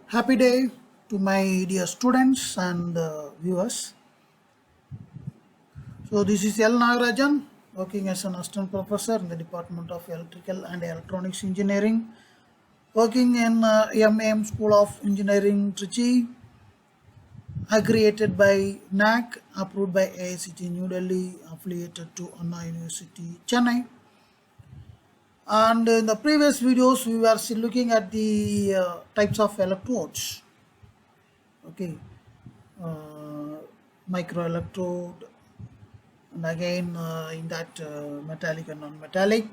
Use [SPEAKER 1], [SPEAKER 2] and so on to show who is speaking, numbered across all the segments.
[SPEAKER 1] Happy day to my dear students and viewers. So this is L. Nagarajan, working as an assistant professor in the Department of Electrical and Electronics Engineering, working in MAM School of Engineering, Trichy, accredited by NAC, approved by AICT New Delhi, affiliated to Anna University, Chennai. And in the previous videos, we were still looking at the types of electrodes. Okay, microelectrode, and again in that metallic and non-metallic.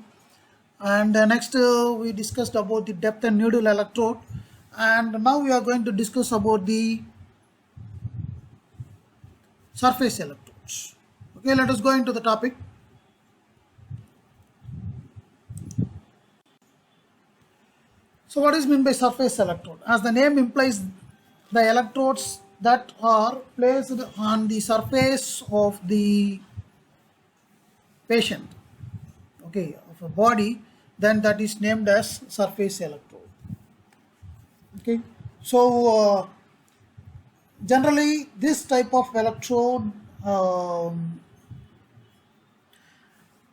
[SPEAKER 1] And next we discussed about the depth and needle electrode, and now we are going to discuss about the surface electrodes. Okay, let us go into the topic. So what is meant by surface electrode? As the name implies, the electrodes that are placed on the surface of the patient, okay, of a body, then that is named as surface electrode. Okay, so generally this type of electrode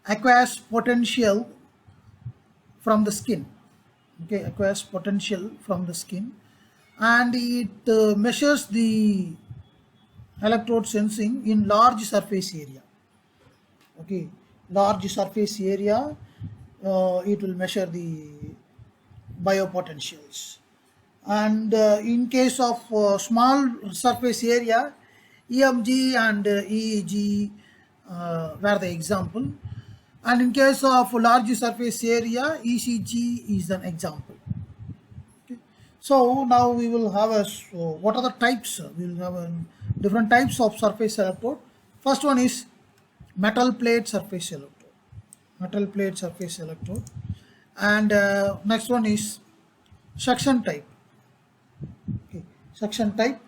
[SPEAKER 1] acquires potential from the skin. Okay, acquires potential from the skin, and it measures the electrode sensing in large surface area. Okay, large surface area, it will measure the biopotentials. And in case of small surface area, EMG and EEG were the example, and in case of large surface area, ECG is an example. Okay. So now we will have what are the types? We will have different types of surface electrode. First one is metal plate surface electrode. Metal plate surface electrode. And next one is suction type. Okay, suction type.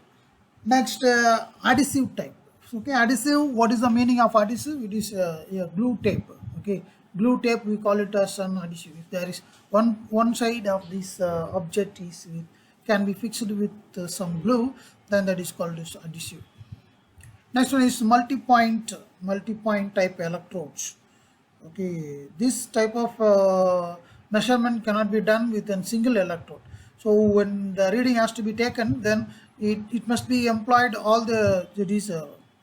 [SPEAKER 1] Next, adhesive type. Okay, adhesive. What is the meaning of adhesive? It is a glue tape. Okay, glue tape, we call it as an adhesive. If there is one side of this object can be fixed with some glue, then that is called as adhesive. Next one is multi-point type electrodes. Okay, this type of measurement cannot be done with a single electrode. So when the reading has to be taken, then it must be employed all these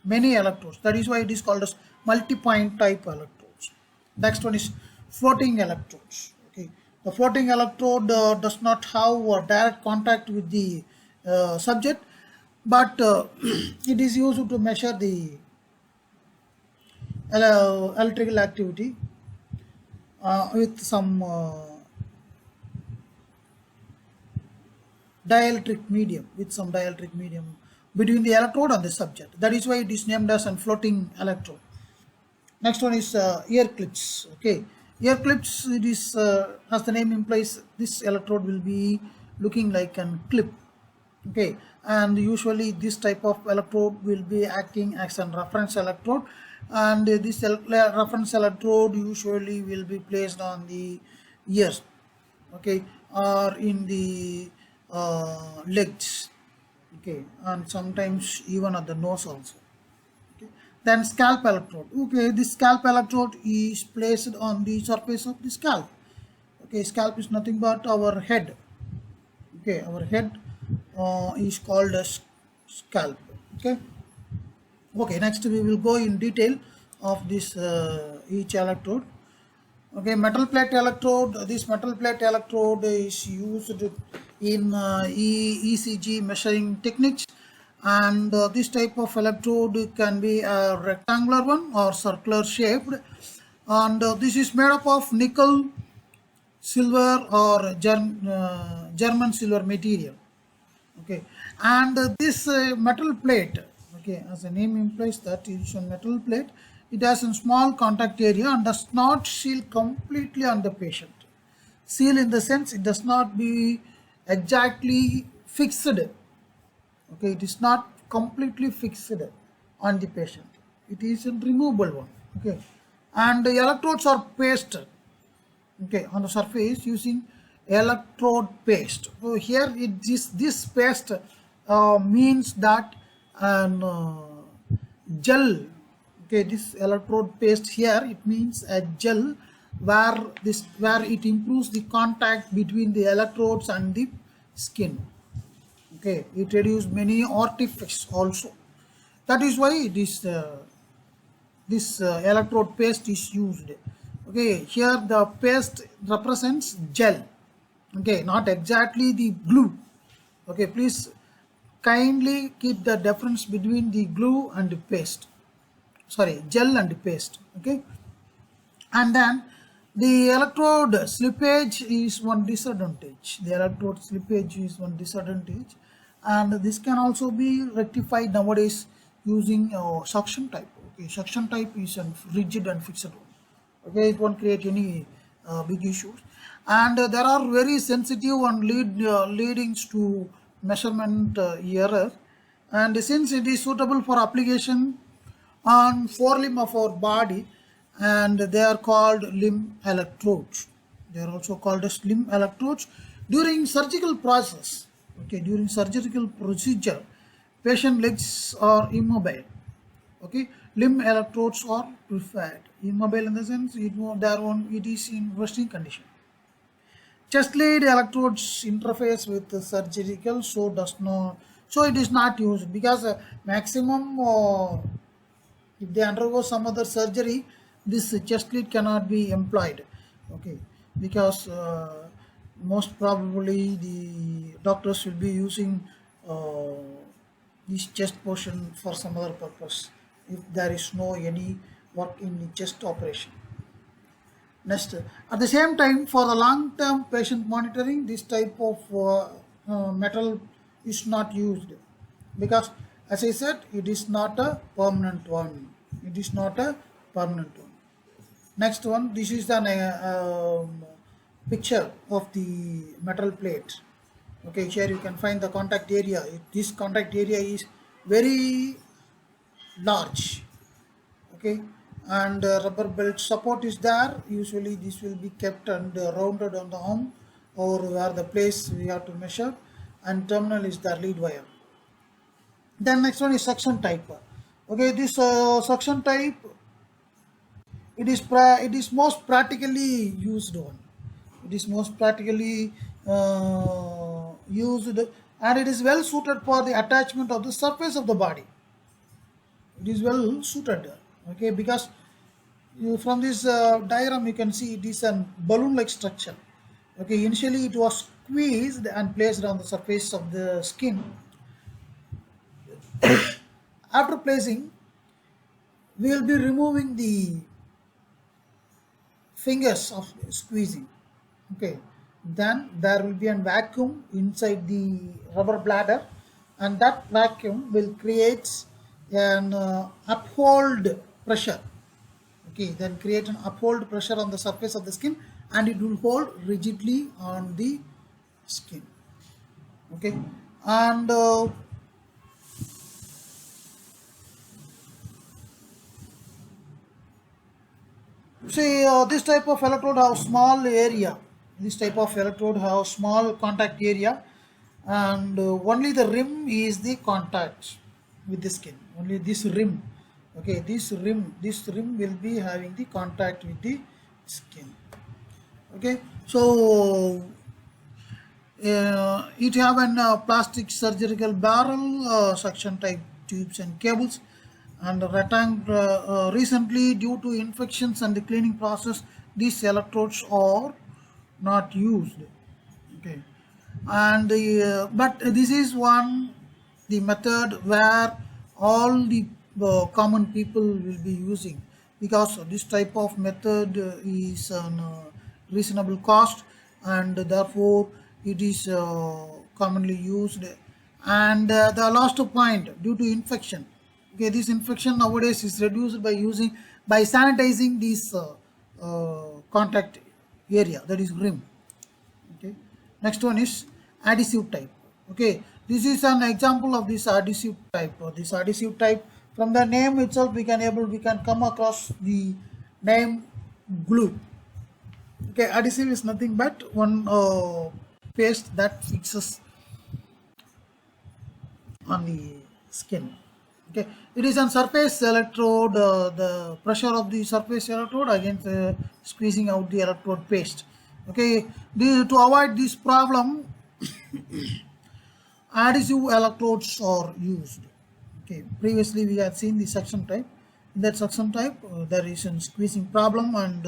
[SPEAKER 1] many electrodes. That is why it is called as multi-point type electrodes. Next one is floating electrodes. Okay, the floating electrode does not have direct contact with the subject, but it is used to measure the electrical activity with some dielectric medium, between the electrode and the subject. That is why it is named as a floating electrode. Next one is ear clips. Okay, ear clips, it is as the name implies, this electrode will be looking like a clip. Okay, and usually this type of electrode will be acting as a reference electrode, and this reference electrode usually will be placed on the ears, okay, or in the legs, okay, and sometimes even at the nose also. Okay. Then scalp electrode. Okay, this scalp electrode is placed on the surface of the scalp. Okay, scalp is nothing but our head. Okay, our head is called as scalp. Okay. Okay, next we will go in detail of this each electrode. Okay, metal plate electrode. This metal plate electrode is used in ECG measuring techniques, and this type of electrode can be a rectangular one or circular shaped, and this is made up of nickel, silver, or German silver material. Okay, and this metal plate, okay, as the name implies that it is a metal plate, it has a small contact area and does not seal completely on the patient. Seal in the sense it does not be exactly fixed. Okay, it is not completely fixed on the patient. It is a removable one. Okay, and the electrodes are pasted, okay, on the surface using electrode paste. So here it is, this paste means that an gel. Okay, this electrode paste here, it means a gel where it improves the contact between the electrodes and the skin. Okay, it reduces many artifacts also. That is why this electrode paste is used. Okay, here the paste represents gel. Okay, not exactly the glue. Okay, please kindly keep the difference between the glue and the paste. Sorry, gel and paste. Okay, and then the electrode slippage is one disadvantage. The electrode slippage is one disadvantage, and this can also be rectified nowadays using suction type. Okay, suction type is a rigid and fixed one. Okay, it won't create any big issues, and there are very sensitive and leadings to measurement error, and since it is suitable for application on forelimb of our body, and they are called limb electrodes. They are also called as limb electrodes during surgical process. Okay, during surgical procedure, patient legs are immobile. Okay, limb electrodes are preferred. Immobile in the sense it is in resting condition. Chest lead electrodes interface with the surgical, so it is not used, because maximum if they undergo some other surgery, this chest lead cannot be employed. Okay, because most probably the doctors will be using this chest portion for some other purpose if there is no any work in the chest operation. Next, at the same time, for the long-term patient monitoring, this type of metal is not used, because, as I said, it is not a permanent one. It is not a permanent one. Next one, this is an picture of the metal plate. Okay, here you can find the contact area. This contact area is very large. Okay, and rubber belt support is there. Usually this will be kept and rounded on the arm or where the place we have to measure, and terminal is the lead wire. Then next one is suction type. Okay, this suction type, it is most practically used one. It is most practically used, and it is well suited for the attachment of the surface of the body. It is well suited. Okay, because from this diagram you can see it is a balloon-like structure. Okay, initially it was squeezed and placed on the surface of the skin. After placing, we will be removing the fingers of squeezing. Okay, then there will be a vacuum inside the rubber bladder, and that vacuum will create an uphold pressure. Okay, then create an uphold pressure on the surface of the skin, and it will hold rigidly on the skin. Okay, and see, this type of electrode have small area. This type of electrode have small contact area, and only the rim is the contact with the skin. Only this rim. Okay, this rim will be having the contact with the skin. Okay, so it have an plastic surgical barrel, suction type tubes and cables, and recently, due to infections and the cleaning process, these electrodes are not used. Okay, and but this is the method where all the common people will be using, because this type of method is on reasonable cost, and therefore it is commonly used. And the last point, due to infection. Okay, this infection nowadays is reduced by sanitizing this contact area, that is rim. Okay, next one is adhesive type. Okay, this is an example of this adhesive type. This adhesive type, from the name itself we can come across the name glue. Okay, adhesive is nothing but one paste that fixes on the skin. Okay, it is on surface electrode, the pressure of the surface electrode against squeezing out the electrode paste. Okay, to avoid this problem, adhesive electrodes are used. Okay, previously we had seen the suction type. In that suction type, there is a squeezing problem, and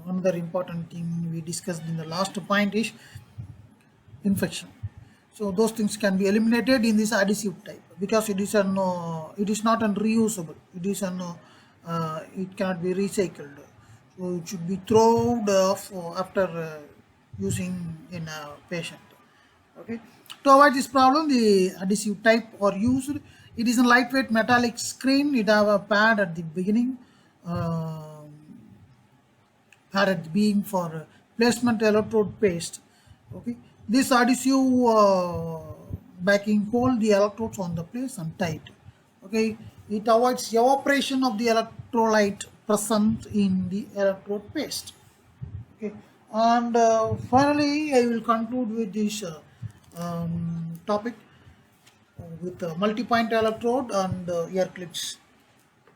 [SPEAKER 1] another important thing we discussed in the last point is infection. So those things can be eliminated in this adhesive type because it is it is not reusable. It is it cannot be recycled. So it should be thrown off after using in a patient. Okay. To avoid this problem, the adhesive type are used. It is a lightweight metallic screen. It have a pad at the beginning, pad at the being for placement electrode paste. Okay. This adhesive backing hold the electrodes on the place and tight. Okay. It avoids evaporation of the electrolyte present in the electrode paste. Okay. And finally, I will conclude with this topic with multi-point electrode and ear clips.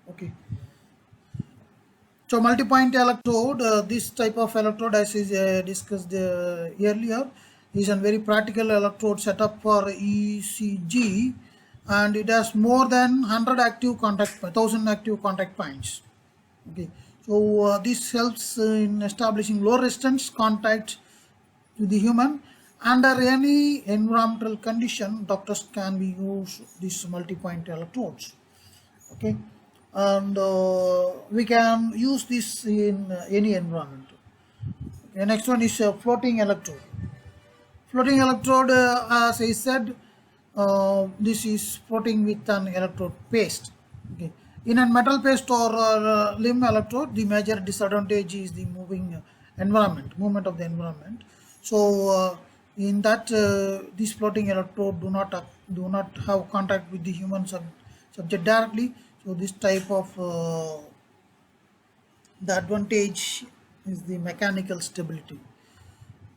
[SPEAKER 1] Okay. So multi-point electrode, this type of electrode, as is discussed earlier, is a very practical electrode setup for ECG, and it has more than 100 active contact, 1000 active contact points. Okay, so this helps in establishing low resistance contact to the human. Under any environmental condition, doctors can be use these multi-point electrodes. Okay, and we can use this in any environment. Okay, next one is floating electrode. Floating electrode, as I said, this is floating with an electrode paste. Okay. In a metal paste or limb electrode, the major disadvantage is the movement of the environment. So in that, this floating electrode do not have contact with the human subject directly. So this type of the advantage is the mechanical stability.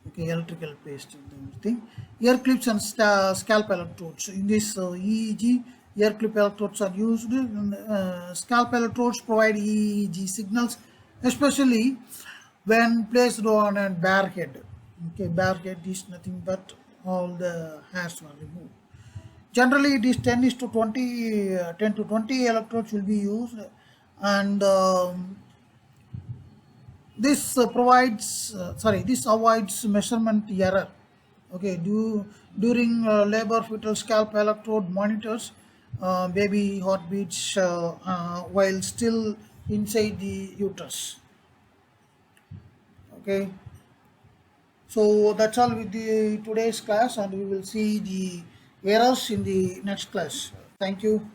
[SPEAKER 1] Okay, electrical paste thing. Ear clips and scalp electrodes. In this EEG, ear clip electrodes are used. Scalp electrodes provide EEG signals, especially when placed on a bare head. Okay, bare head is nothing but all the hairs are removed. Generally, it is 10 is to 20, 10 to 20 electrodes will be used, and this this avoids measurement error. Okay, during labor fetal scalp electrode monitors baby heartbeats while still inside the uterus. Okay, so that's all with the today's class, and we will see the errors in the next class. Thank you.